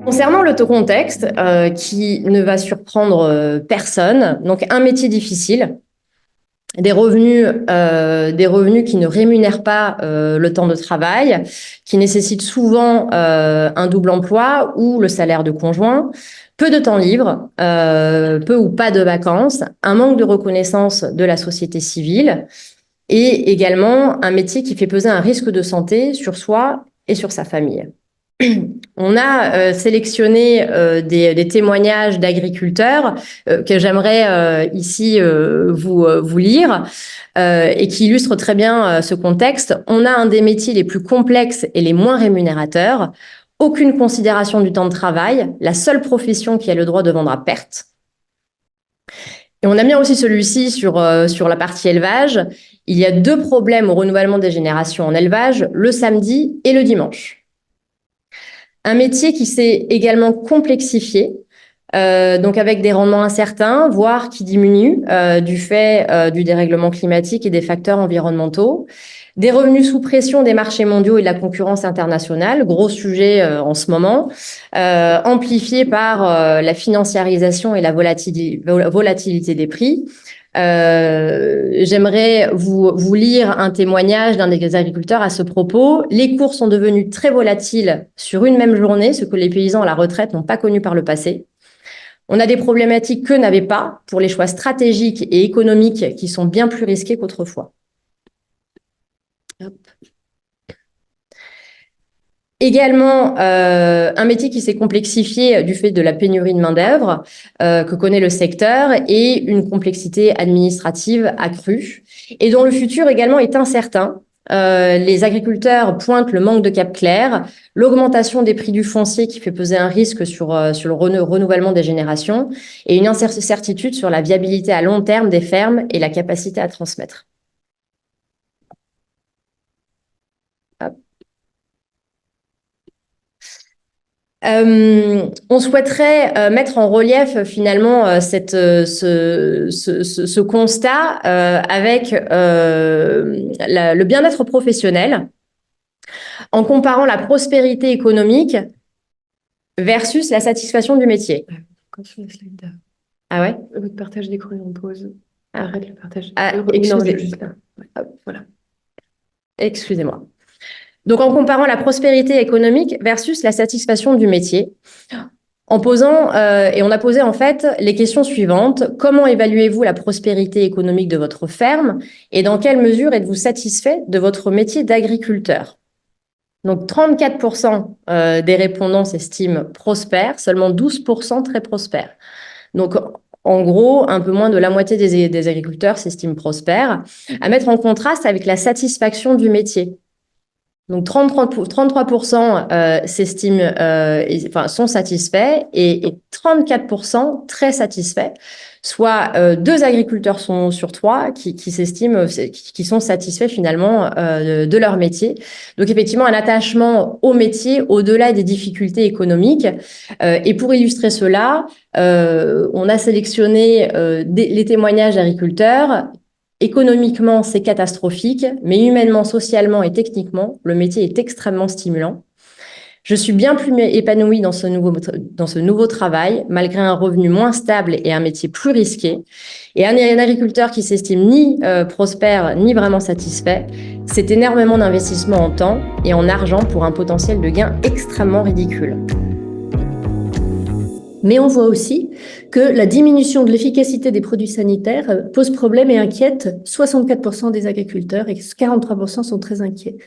Concernant l'autocontexte, qui ne va surprendre personne, donc un métier difficile, des revenus qui ne rémunèrent pas le temps de travail, qui nécessitent souvent un double emploi ou le salaire de conjoint, peu de temps libre, peu ou pas de vacances, un manque de reconnaissance de la société civile et également un métier qui fait peser un risque de santé sur soi et sur sa famille. On a sélectionné des témoignages d'agriculteurs que j'aimerais ici vous lire et qui illustrent très bien ce contexte. On a un des métiers les plus complexes et les moins rémunérateurs. Aucune considération du temps de travail, la seule profession qui a le droit de vendre à perte. Et on a bien aussi celui-ci sur la partie élevage. Il y a 2 problèmes au renouvellement des générations en élevage, le samedi et le dimanche. Un métier qui s'est également complexifié, donc avec des rendements incertains, voire qui diminuent du fait du dérèglement climatique et des facteurs environnementaux. Des revenus sous pression des marchés mondiaux et de la concurrence internationale, gros sujet en ce moment, amplifié par la financiarisation et la volatilité des prix. J'aimerais vous lire un témoignage d'un des agriculteurs à ce propos. Les cours sont devenus très volatiles sur une même journée, ce que les paysans à la retraite n'ont pas connu par le passé. On a des problématiques qu'eux n'avaient pas pour les choix stratégiques et économiques qui sont bien plus risqués qu'autrefois. Hop. Également, un métier qui s'est complexifié du fait de la pénurie de main-d'œuvre que connaît le secteur et une complexité administrative accrue et dont le futur également est incertain. Les agriculteurs pointent le manque de cap clair, l'augmentation des prix du foncier qui fait peser un risque sur le renouvellement des générations et une incertitude sur la viabilité à long terme des fermes et la capacité à transmettre. On souhaiterait mettre en relief finalement ce constat avec le bien-être professionnel en comparant la prospérité économique versus la satisfaction du métier. Sur la slide. Ah ouais? Votre partage d'écran est en pause. Arrête le partage. Excusez. Juste là. Ouais, voilà. Excusez-moi. Donc, en comparant la prospérité économique versus la satisfaction du métier, en posant, et on a posé en fait les questions suivantes. Comment évaluez-vous la prospérité économique de votre ferme et dans quelle mesure êtes-vous satisfait de votre métier d'agriculteur? Donc, 34% des répondants s'estiment prospères, seulement 12% très prospères. Donc, en gros, un peu moins de la moitié des agriculteurs s'estiment prospères, à mettre en contraste avec la satisfaction du métier. Donc, 33% s'estiment, sont satisfaits et 34% très satisfaits, soit 2 agriculteurs sur 3 qui s'estiment, qui sont satisfaits finalement de leur métier. Donc, effectivement, un attachement au métier au-delà des difficultés économiques. Et pour illustrer cela, on a sélectionné les témoignages d'agriculteurs. Économiquement, c'est catastrophique, mais humainement, socialement et techniquement, le métier est extrêmement stimulant. Je suis bien plus épanouie dans ce nouveau travail, malgré un revenu moins stable et un métier plus risqué. Et un agriculteur qui s'estime ni prospère, ni vraiment satisfait, c'est énormément d'investissement en temps et en argent pour un potentiel de gain extrêmement ridicule. Mais on voit aussi que la diminution de l'efficacité des produits sanitaires pose problème et inquiète 64% des agriculteurs et 43% sont très inquiets.